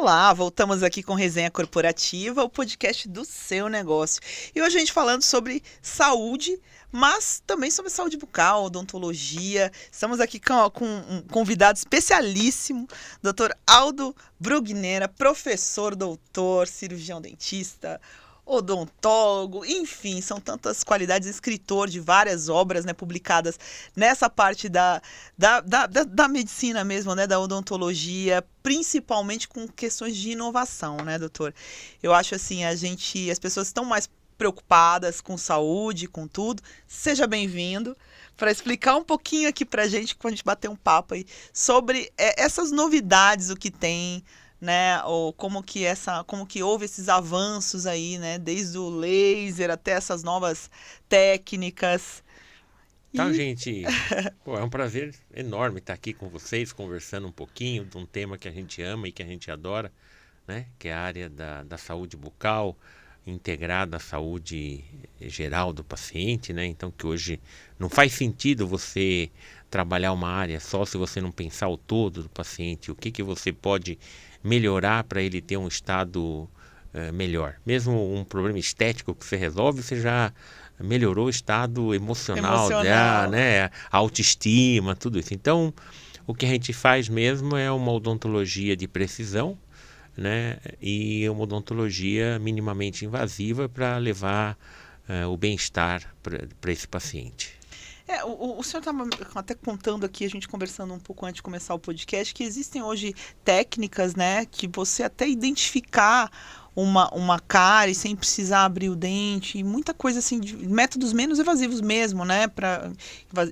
Olá, voltamos aqui com Resenha Corporativa, o podcast do seu negócio. E hoje a gente falando sobre saúde, mas também sobre saúde bucal, odontologia. Estamos aqui com um convidado especialíssimo, Dr. Aldo Brugnera, professor, doutor, cirurgião dentista, odontólogo, enfim, são tantas qualidades, escritor de várias obras, né, publicadas nessa parte da medicina mesmo, né, da odontologia, principalmente com questões de inovação, né, doutor? Eu acho assim, as pessoas estão mais preocupadas com saúde, com tudo. Seja bem-vindo para explicar um pouquinho aqui para a gente bater um papo aí sobre essas novidades, o que tem, né, ou como que houve esses avanços aí, né, desde o laser até essas novas técnicas. Então, gente, é um prazer enorme estar aqui com vocês, conversando um pouquinho de um tema que a gente ama e que a gente adora, né, que é a área da saúde bucal, integrada à saúde geral do paciente, né, então que hoje não faz sentido você trabalhar uma área só se você não pensar o todo do paciente, o que você pode melhorar para ele ter um estado melhor. Mesmo um problema estético que você resolve, você já melhorou o estado emocional. Né? A autoestima, tudo isso. Então, o que a gente faz mesmo é uma odontologia de precisão, né? E uma odontologia minimamente invasiva para levar o bem-estar para esse paciente. O senhor estava até contando aqui, a gente conversando um pouco antes de começar o podcast, que existem hoje técnicas, né, que você até identificar uma cárie sem precisar abrir o dente, e muita coisa assim, de métodos menos invasivos mesmo, né,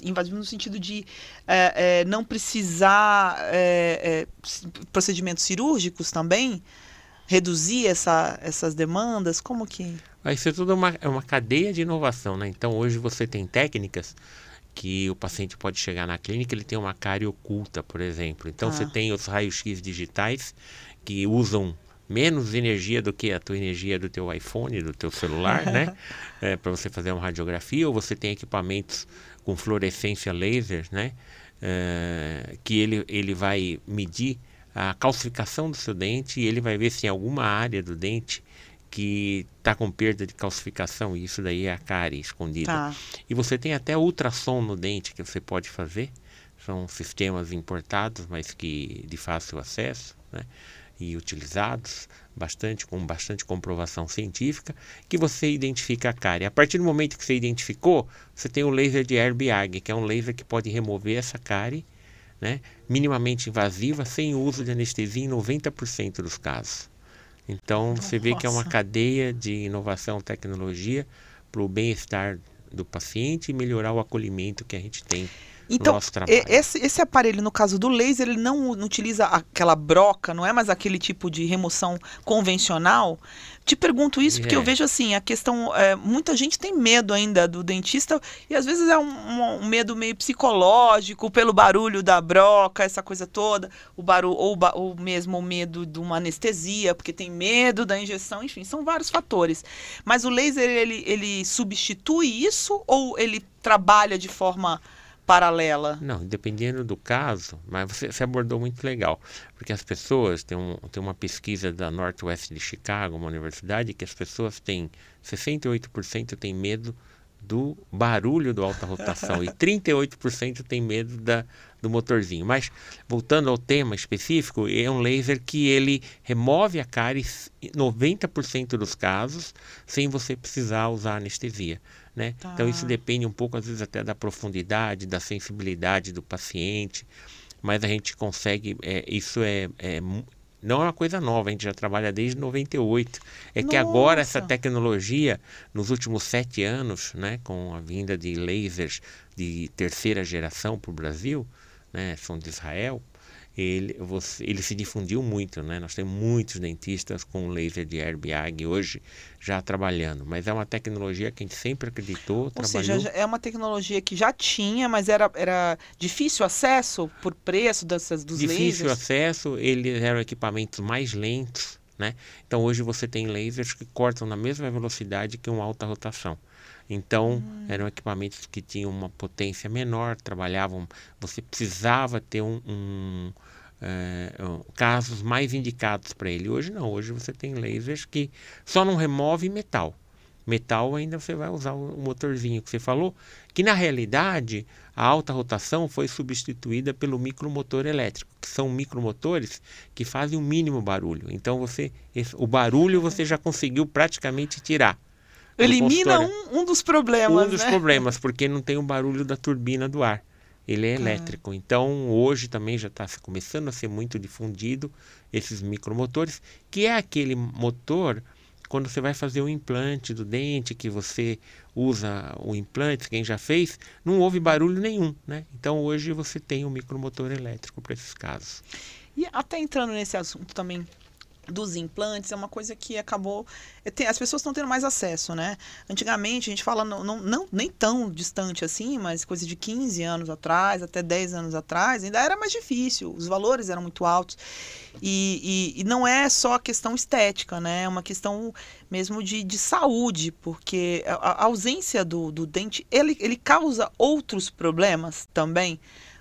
invasivos no sentido de não precisar procedimentos cirúrgicos também, reduzir essas demandas, como que... Isso é tudo uma cadeia de inovação, né? Então hoje você tem técnicas que o paciente pode chegar na clínica, ele tem uma cárie oculta, por exemplo. Então você tem os raios-x digitais que usam menos energia do que a tua energia do teu iPhone, do teu celular, né? Para você fazer uma radiografia, ou você tem equipamentos com fluorescência laser, né? Que ele vai medir a calcificação do seu dente e ele vai ver se em alguma área do dente que está com perda de calcificação, e isso daí é a cárie escondida. E você tem até ultrassom no dente que você pode fazer, são sistemas importados, mas que de fácil acesso, né? E utilizados com bastante comprovação científica, que você identifica a cárie. A partir do momento que você identificou, você tem o laser de Airbag, que é um laser que pode remover essa cárie, né, minimamente invasiva, sem uso de anestesia em 90% dos casos. Então, você vê que é uma cadeia de inovação e tecnologia para o bem-estar do paciente e melhorar o acolhimento que a gente tem no nosso trabalho. Esse aparelho, no caso do laser, ele não utiliza aquela broca, não é mais aquele tipo de remoção convencional? Te pergunto isso porque eu vejo assim, a questão, muita gente tem medo ainda do dentista e às vezes é um medo meio psicológico pelo barulho da broca, essa coisa toda, o barulho, ou mesmo o medo de uma anestesia, porque tem medo da injeção, enfim, são vários fatores. Mas o laser, ele substitui isso ou ele trabalha de forma paralela? Não, dependendo do caso, mas você abordou muito legal, porque as pessoas, tem uma pesquisa da Northwest de Chicago, uma universidade, que as pessoas têm, 68% têm medo do barulho do alta rotação e 38% tem medo do motorzinho. Mas, voltando ao tema específico, é um laser que ele remove a cárie em 90% dos casos, sem você precisar usar anestesia, né? Então isso depende um pouco, às vezes, até da profundidade, da sensibilidade do paciente, mas a gente consegue, não é uma coisa nova, a gente já trabalha desde 98. Que agora essa tecnologia, nos últimos 7 anos, né, com a vinda de lasers de terceira geração para o Brasil, né, são de Israel, ele se difundiu muito, né? Nós temos muitos dentistas com laser de Airbag hoje já trabalhando, mas é uma tecnologia que a gente sempre acreditou, trabalhou. Ou seja, é uma tecnologia que já tinha, mas era difícil acesso por preço dos lasers? Difícil acesso, eles eram equipamentos mais lentos, né? Então hoje você tem lasers que cortam na mesma velocidade que uma alta rotação. Então, eram equipamentos que tinham uma potência menor, trabalhavam, você precisava ter casos mais indicados para ele. Hoje não, hoje você tem lasers que só não remove metal. Metal ainda você vai usar o motorzinho que você falou, que na realidade a alta rotação foi substituída pelo micromotor elétrico, que são micromotores que fazem o mínimo barulho. Então o barulho você já conseguiu praticamente tirar. Elimina um dos problemas, Um dos problemas, porque não tem o barulho da turbina do ar. Ele é elétrico. Então, hoje também já está começando a ser muito difundido esses micromotores, que é aquele motor quando você vai fazer o implante do dente, que você usa o implante, quem já fez, não houve barulho nenhum, né? Então, hoje você tem um micromotor elétrico para esses casos. E até entrando nesse assunto também dos implantes, é uma coisa que acabou... As pessoas estão tendo mais acesso, né? Antigamente, a gente fala, não nem tão distante assim, mas coisa de 15 anos atrás, até 10 anos atrás, ainda era mais difícil, os valores eram muito altos. E não é só a questão estética, né? É uma questão mesmo de saúde, porque a ausência do dente, ele causa outros problemas também,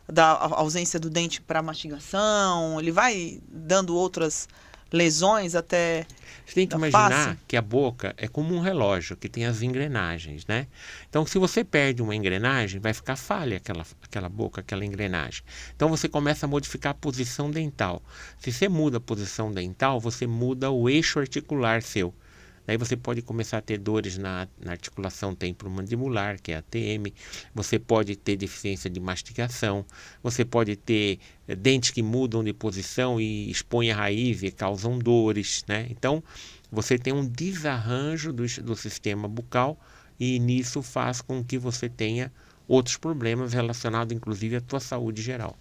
da ausência do dente para mastigação, ele vai dando outras lesões até. Você tem que imaginar que a boca é como um relógio que tem as engrenagens, né? Então, se você perde uma engrenagem, vai ficar falha aquela boca, aquela engrenagem. Então, você começa a modificar a posição dental. Se você muda a posição dental, você muda o eixo articular seu. Daí você pode começar a ter dores na articulação temporomandibular, que é a TM. Você pode ter deficiência de mastigação. Você pode ter dentes que mudam de posição e expõem a raiz e causam dores, né? Então, você tem um desarranjo do sistema bucal e nisso faz com que você tenha outros problemas relacionados, inclusive, à tua saúde geral.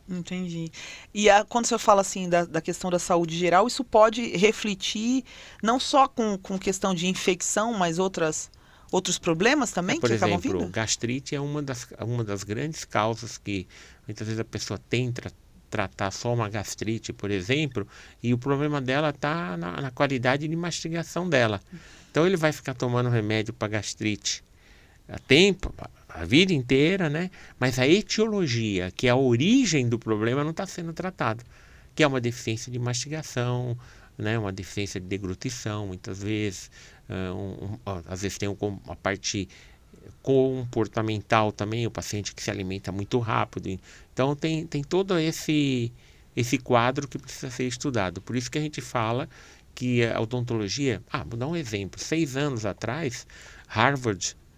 Entendi. E quando você fala assim da questão da saúde geral, isso pode refletir não só com questão de infecção, mas outros problemas também que acabam vindo? Por exemplo, gastrite é uma das grandes causas que muitas vezes a pessoa tenta tratar só uma gastrite, por exemplo, e o problema dela está na qualidade de mastigação dela. Então ele vai ficar tomando remédio para gastrite a tempo, a vida inteira, né? Mas a etiologia, que é a origem do problema, não está sendo tratado, que é uma deficiência de mastigação, né? Uma deficiência de deglutição, muitas vezes, às vezes tem uma parte comportamental também, o paciente que se alimenta muito rápido. Então tem todo esse quadro que precisa ser estudado. Por isso que a gente fala que a odontologia, vou dar um exemplo, 6 anos atrás,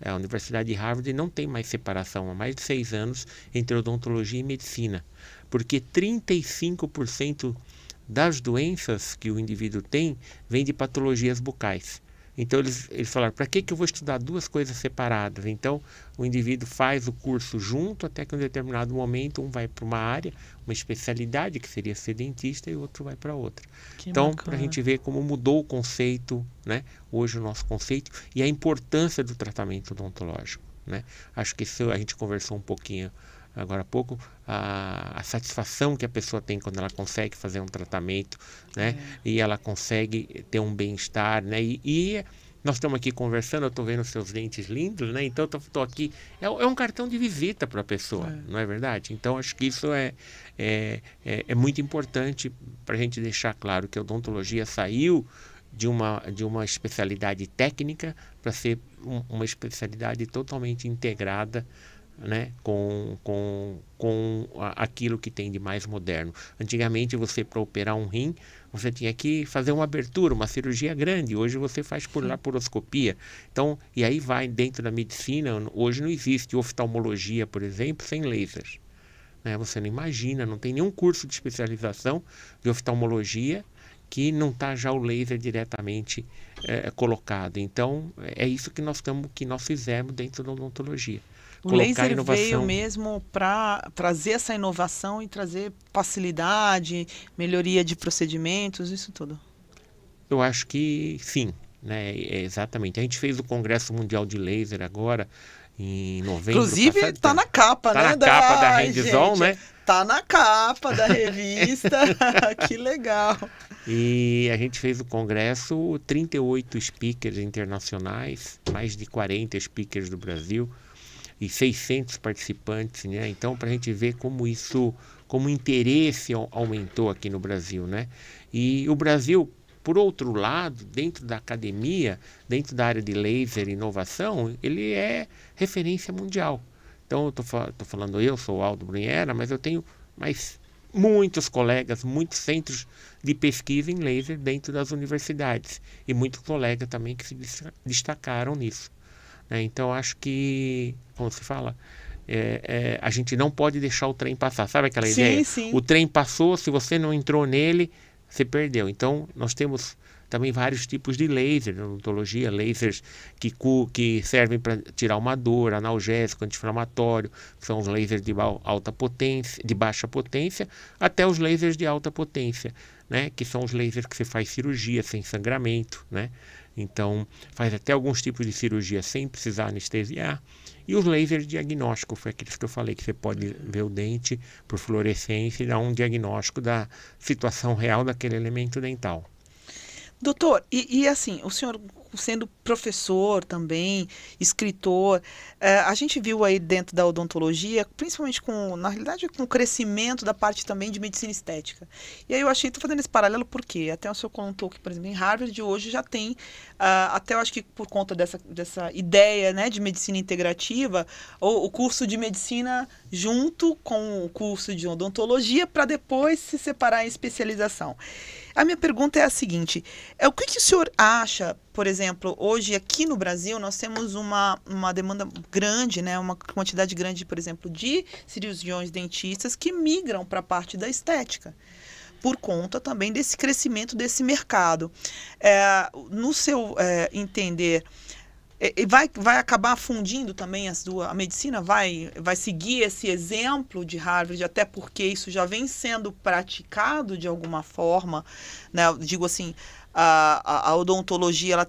a Universidade de Harvard não tem mais separação há mais de 6 anos entre odontologia e medicina, porque 35% das doenças que o indivíduo tem vem de patologias bucais. Então eles falaram, para que eu vou estudar duas coisas separadas? Então o indivíduo faz o curso junto até que em um determinado momento um vai para uma área, uma especialidade que seria ser dentista e o outro vai para outra. Então para a gente ver como mudou o conceito, né? Hoje o nosso conceito e a importância do tratamento odontológico, né? Acho que isso a gente conversou um pouquinho agora há pouco, a satisfação que a pessoa tem quando ela consegue fazer um tratamento, né? E ela consegue ter um bem-estar, né? E nós estamos aqui conversando, eu estou vendo seus dentes lindos, né? Então estou aqui, é um cartão de visita para a pessoa, não é verdade? Então acho que isso é muito importante para a gente deixar claro que a odontologia saiu de uma especialidade técnica para ser uma especialidade totalmente integrada, né, com aquilo que tem de mais moderno. Antigamente você, para operar um rim, você tinha que fazer uma abertura, uma cirurgia grande. Hoje você faz por laparoscopia. Então, e aí vai dentro da medicina. Hoje não existe oftalmologia, por exemplo, sem lasers, né? Você não imagina, não tem nenhum curso de especialização de oftalmologia que não está já o laser diretamente colocado. Então, é isso que nós fizemos dentro da odontologia. O laser veio mesmo para trazer essa inovação e trazer facilidade, melhoria de procedimentos, isso tudo. Eu acho que sim, né? Exatamente. A gente fez o Congresso Mundial de Laser agora, em novembro. Inclusive, está na capa, né? Está na capa da Hands-On, né? Está na capa da revista. Que legal. E a gente fez o congresso, 38 speakers internacionais, mais de 40 speakers do Brasil. e 600 participantes, né? Então, para a gente ver como o interesse aumentou aqui no Brasil, né? E o Brasil, por outro lado, dentro da academia, dentro da área de laser e inovação, ele é referência mundial. Então, eu estou falando, eu sou o Aldo Brunhera, mas eu tenho mais muitos colegas, muitos centros de pesquisa em laser dentro das universidades. E muitos colegas também que se destacaram nisso. Né? Então, acho que, como se fala, a gente não pode deixar o trem passar. Sabe aquela ideia? Sim. O trem passou, se você não entrou nele, você perdeu. Então, nós temos também vários tipos de laser na odontologia, lasers que servem para tirar uma dor, analgésico, anti-inflamatório, que são os lasers de alta potência, de baixa potência, até os lasers de alta potência, né? Que são os lasers que você faz cirurgia sem sangramento, né? Então, faz até alguns tipos de cirurgia sem precisar anestesiar. E os lasers diagnósticos, foi aqueles que eu falei, que você pode ver o dente por fluorescência e dar um diagnóstico da situação real daquele elemento dental. Doutor, e assim, o senhor sendo professor também, escritor, a gente viu aí dentro da odontologia, principalmente na realidade, com o crescimento da parte também de medicina estética. E aí eu achei, estou fazendo esse paralelo porque até o senhor contou que, por exemplo, em Harvard hoje já tem, até eu acho que por conta dessa ideia, né, de medicina integrativa, o curso de medicina junto com o curso de odontologia para depois se separar em especialização. A minha pergunta é a seguinte, o que o senhor acha, por exemplo, hoje aqui no Brasil nós temos uma demanda grande, né, uma quantidade grande, por exemplo, de cirurgiões dentistas que migram para a parte da estética, por conta também desse crescimento desse mercado. No seu entender, vai acabar fundindo também a medicina? Vai seguir esse exemplo de Harvard, até porque isso já vem sendo praticado de alguma forma, né? Eu digo assim, a odontologia ela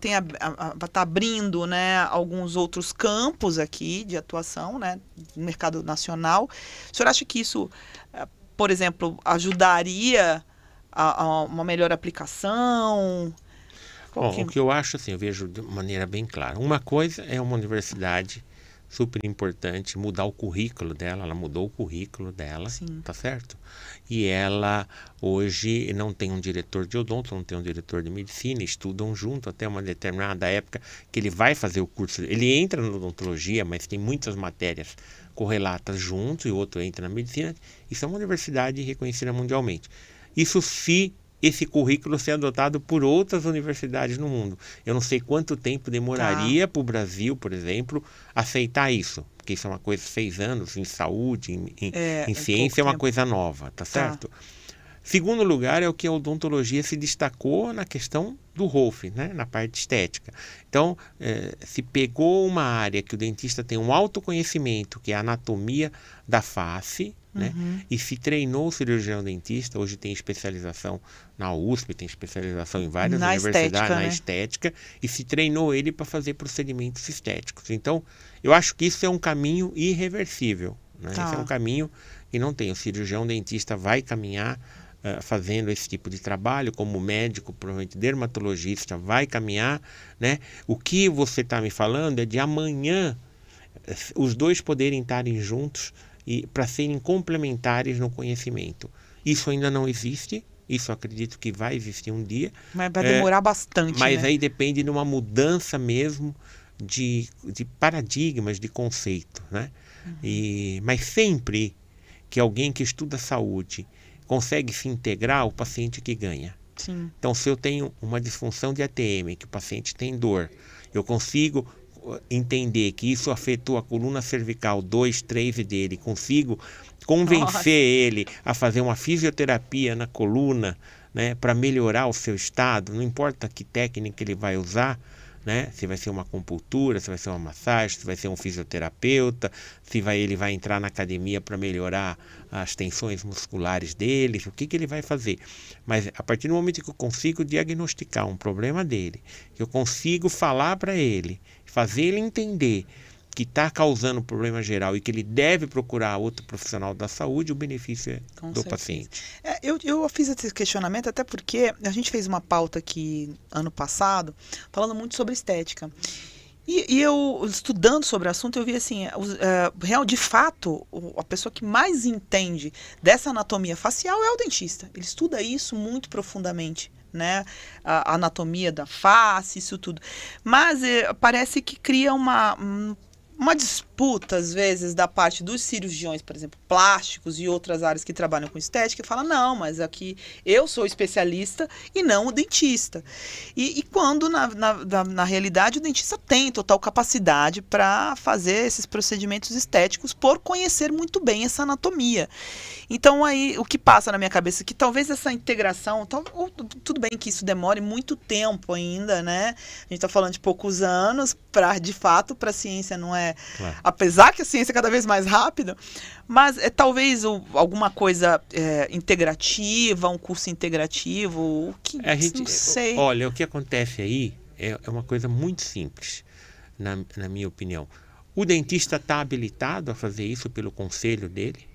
está abrindo, né, alguns outros campos aqui de atuação, né, no mercado nacional. O senhor acha que isso, por exemplo, ajudaria a uma melhor aplicação? Bom, o que eu acho, assim, eu vejo de maneira bem clara. Uma coisa é uma universidade super importante mudar o currículo dela, ela mudou o currículo dela, Sim. Tá certo? E ela hoje não tem um diretor de odonto, não tem um diretor de medicina, estudam junto até uma determinada época que ele vai fazer o curso, ele entra na odontologia, mas tem muitas matérias correlatas junto e o outro entra na medicina. Isso é uma universidade reconhecida mundialmente. Isso se esse currículo ser adotado por outras universidades no mundo. Eu não sei quanto tempo demoraria para o Brasil, por exemplo, aceitar isso. Porque isso é uma coisa, 6 anos em saúde, em ciência, é uma coisa nova, tá certo? Segundo lugar, é o que a odontologia se destacou na questão do ROF, né? Na parte estética. Então, se pegou uma área que o dentista tem um autoconhecimento, que é a anatomia da face, né? E se treinou o cirurgião dentista, hoje tem especialização na USP, tem especialização em várias universidades na estética, e se treinou ele para fazer procedimentos estéticos. Então, eu acho que isso é um caminho irreversível, né? Esse é um caminho que não tem. O cirurgião dentista vai caminhar fazendo esse tipo de trabalho, como médico, provavelmente dermatologista, vai caminhar, né? O que você está me falando é de amanhã os dois poderem estarem juntos e para serem complementares no conhecimento. Isso ainda não existe, isso eu acredito que vai existir um dia. Mas vai demorar bastante, mas né? Aí depende de uma mudança mesmo de paradigmas, de conceito, né? Mas sempre que alguém que estuda saúde consegue se integrar, o paciente que ganha. Sim. Então, se eu tenho uma disfunção de ATM, que o paciente tem dor, eu consigo entender que isso afetou a coluna cervical 2, 3 dele, consigo convencer ele a fazer uma fisioterapia na coluna, né, para melhorar o seu estado, não importa que técnica ele vai usar, né, se vai ser uma acupuntura, se vai ser uma massagem, se vai ser um fisioterapeuta, se ele vai entrar na academia para melhorar as tensões musculares dele, o que ele vai fazer. Mas a partir do momento que eu consigo diagnosticar um problema dele, que eu consigo falar para ele, fazer ele entender que está causando problema geral e que ele deve procurar outro profissional da saúde, o benefício é do paciente. Eu fiz esse questionamento até porque a gente fez uma pauta aqui ano passado falando muito sobre estética. E eu, estudando sobre o assunto, eu vi assim, de fato, a pessoa que mais entende dessa anatomia facial é o dentista. Ele estuda isso muito profundamente, né? A anatomia da face, isso tudo. Mas parece que cria uma disputa, às vezes, da parte dos cirurgiões, por exemplo, plásticos e outras áreas que trabalham com estética, e fala, não, mas aqui eu sou especialista e não o dentista. E quando, na realidade, o dentista tem total capacidade para fazer esses procedimentos estéticos por conhecer muito bem essa anatomia. Então, aí, o que passa na minha cabeça é que talvez essa integração, tudo bem que isso demore muito tempo ainda, né? A gente está falando de poucos anos, de fato, para a ciência não é... Claro. Apesar que a ciência é cada vez mais rápida, mas talvez alguma coisa integrativa, um curso integrativo, o que não sei. Olha, o que acontece aí é uma coisa muito simples, na minha opinião. O dentista está habilitado a fazer isso pelo conselho dele.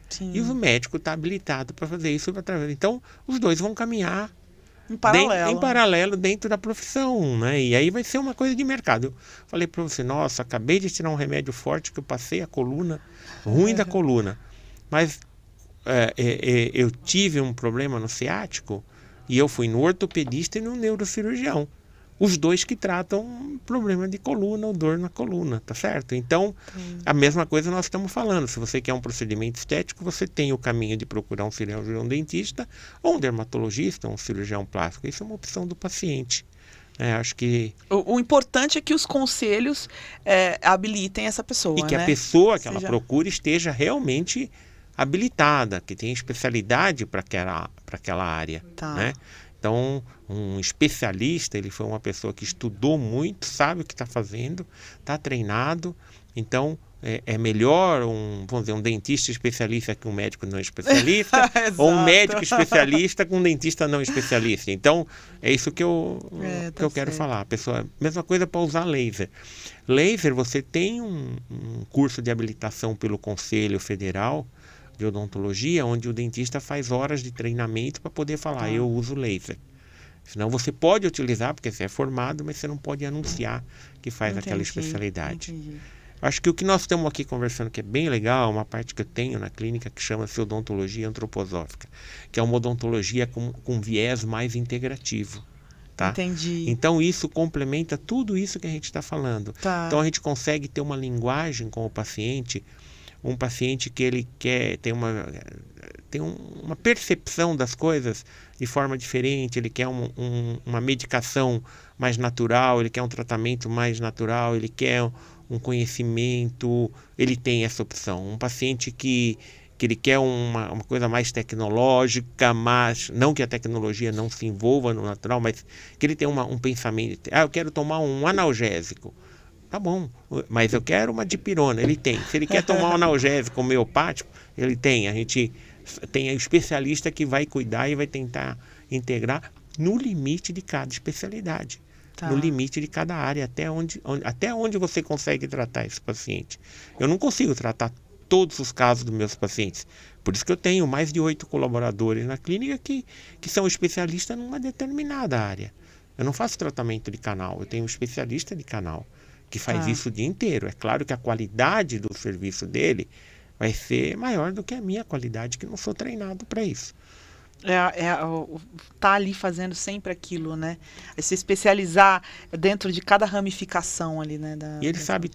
Sim. E o médico está habilitado para fazer isso através. Então, os dois vão caminhar em paralelo dentro da profissão, né? E aí vai ser uma coisa de mercado. Eu falei para você, nossa, acabei de tirar um remédio forte que eu passei a coluna, ruim da coluna. Mas eu tive um problema no ciático e eu fui no ortopedista e no neurocirurgião. Os dois que tratam problema de coluna ou dor na coluna, tá certo? Então, a mesma coisa nós estamos falando. Se você quer um procedimento estético, você tem o caminho de procurar um cirurgião dentista ou um dermatologista, um cirurgião plástico. Isso é uma opção do paciente. Acho que... O importante é que os conselhos habilitem essa pessoa, e que a pessoa que ela procura esteja realmente habilitada, que tenha especialidade para aquela área, né? Então, um especialista, ele foi uma pessoa que estudou muito, sabe o que está fazendo, está treinado. Então, é melhor vamos dizer, um dentista especialista que um médico não especialista, ou um médico especialista com um dentista não especialista. Então, é isso que eu quero falar. Mesma coisa para usar laser. Laser, você tem um curso de habilitação pelo Conselho Federal de Odontologia, onde o dentista faz horas de treinamento para poder falar, eu uso laser. Senão você pode utilizar, porque você é formado, mas você não pode anunciar que faz aquela especialidade. Acho que o que nós estamos aqui conversando, que é bem legal, uma parte que eu tenho na clínica que chama-se odontologia antroposófica, que é uma odontologia com viés mais integrativo. Tá? Entendi. Então isso complementa tudo isso que a gente está falando. Então a gente consegue ter uma linguagem com o paciente, um paciente que ele tem uma percepção das coisas de forma diferente, ele quer uma medicação mais natural, ele quer um tratamento mais natural, ele quer um conhecimento, ele tem essa opção. Um paciente que ele quer uma coisa mais tecnológica, mas não que a tecnologia não se envolva no natural, mas que ele tem um pensamento, eu quero tomar um analgésico. Tá bom, mas eu quero uma dipirona, ele tem. Se ele quer tomar um analgésico homeopático, ele tem. A gente tem especialista que vai cuidar e vai tentar integrar no limite de cada especialidade, no limite de cada área, até onde você consegue tratar esse paciente. Eu não consigo tratar todos os casos dos meus pacientes. Por isso que eu tenho mais de 8 colaboradores na clínica que são especialistas numa determinada área. Eu não faço tratamento de canal, eu tenho um especialista de canal que faz isso o dia inteiro. É claro que a qualidade do serviço dele vai ser maior do que a minha qualidade, que não sou treinado para isso. Tá ali fazendo sempre aquilo, né? É se especializar dentro de cada ramificação ali, né? E ele sabe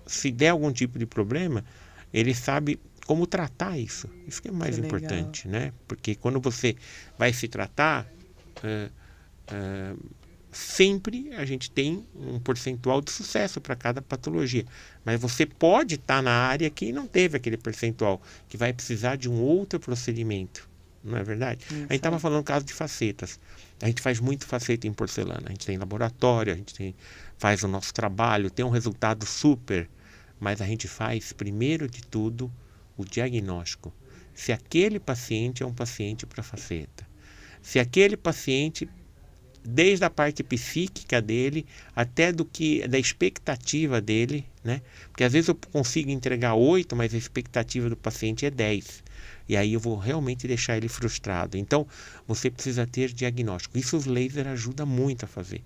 se der algum tipo de problema, ele sabe como tratar isso. Isso que é mais importante, né? Porque quando você vai se tratar... sempre a gente tem um percentual de sucesso para cada patologia, mas você pode estar na área que não teve aquele percentual, que vai precisar de um outro procedimento, não é verdade? A gente estava falando no caso de facetas, a gente faz muito faceta em porcelana, a gente tem laboratório, a gente faz o nosso trabalho, tem um resultado super, mas a gente faz primeiro de tudo o diagnóstico, se aquele paciente é um paciente para faceta, se aquele paciente, desde a parte psíquica dele até da expectativa dele, né? Porque às vezes eu consigo entregar 8, mas a expectativa do paciente é 10. E aí eu vou realmente deixar ele frustrado. Então, você precisa ter diagnóstico. Isso os lasers ajudam muito a fazer.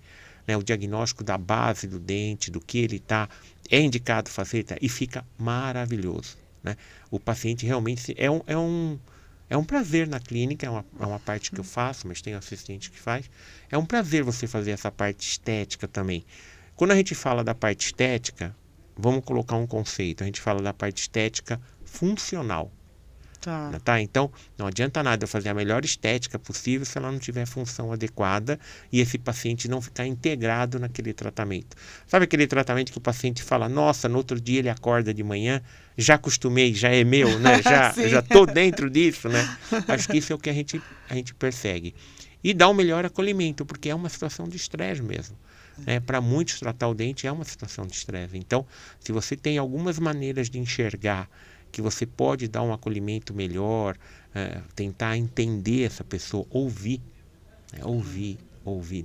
né, o diagnóstico da base do dente, do que ele está, é indicado fazer, e fica maravilhoso, né? O paciente realmente é um prazer na clínica, é uma parte que eu faço, mas tem assistente que faz. É um prazer você fazer essa parte estética também. Quando a gente fala da parte estética, vamos colocar um conceito, a gente fala da parte estética funcional. Tá? Então, não adianta nada eu fazer a melhor estética possível se ela não tiver função adequada e esse paciente não ficar integrado naquele tratamento. Sabe aquele tratamento que o paciente fala, nossa, no outro dia ele acorda de manhã, já acostumei, já é meu, né? Já estou dentro disso, né? Acho que isso é o que a gente persegue. E dá um melhor acolhimento, porque é uma situação de estresse mesmo. Para muitos, tratar o dente é uma situação de estresse. Então, se você tem algumas maneiras de enxergar que você pode dar um acolhimento melhor, tentar entender essa pessoa, ouvir.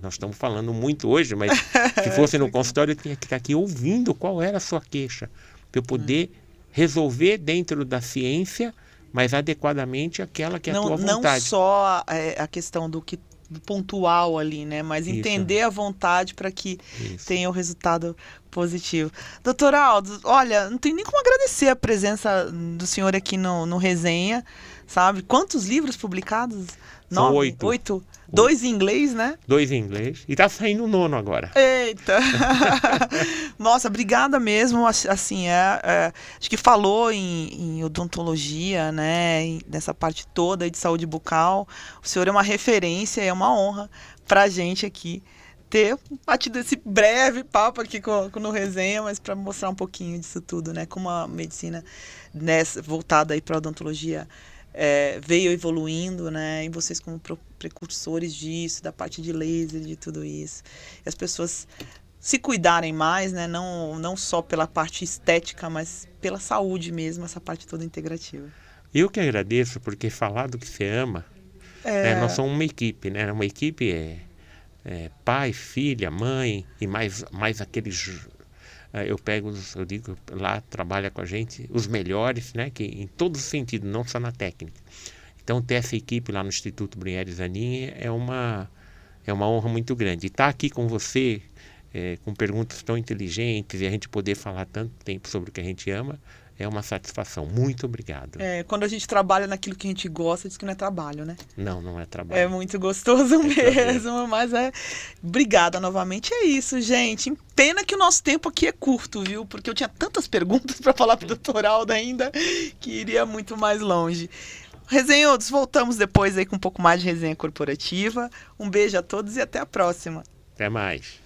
Nós estamos falando muito hoje, mas se fosse no consultório, eu tinha que estar aqui ouvindo qual era a sua queixa, para eu poder resolver dentro da ciência, mas adequadamente aquela que é a tua vontade. Não só a questão do pontual ali, né? Mas entender a vontade para que tenha o resultado positivo. Doutor Aldo, olha, não tem nem como agradecer a presença do senhor aqui no Resenha, sabe? Quantos livros publicados? São 9? 8? 2 em inglês, né? 2 em inglês. E tá saindo o 9º agora. Eita! Nossa, obrigada mesmo. Assim, acho que falou em odontologia, né? Nessa parte toda de saúde bucal. O senhor é uma referência, é uma honra pra gente aqui ter batido esse breve papo aqui no Resenha, mas para mostrar um pouquinho disso tudo, né? Como a medicina voltada aí para a odontologia veio evoluindo, né? E vocês como precursores disso, da parte de laser, de tudo isso. E as pessoas se cuidarem mais, né? Não só pela parte estética, mas pela saúde mesmo, essa parte toda integrativa. Eu que agradeço, porque falar do que você ama, nós somos uma equipe, né? Uma equipe pai, filha, mãe e mais aqueles... eu digo, lá trabalha com a gente os melhores, né, que em todos os sentidos, não só na técnica. Então, ter essa equipe lá no Instituto Brunello Zanini é uma honra muito grande. E estar aqui com você, com perguntas tão inteligentes, e a gente poder falar tanto tempo sobre o que a gente ama, é uma satisfação. Muito obrigado. Quando a gente trabalha naquilo que a gente gosta, diz que não é trabalho, né? Não é trabalho. É muito gostoso mesmo, mas obrigada novamente. É isso, gente. Pena que o nosso tempo aqui é curto, viu? Porque eu tinha tantas perguntas para falar para o doutor Aldo ainda, que iria muito mais longe. Resenhudos, voltamos depois aí com um pouco mais de resenha corporativa. Um beijo a todos e até a próxima. Até mais.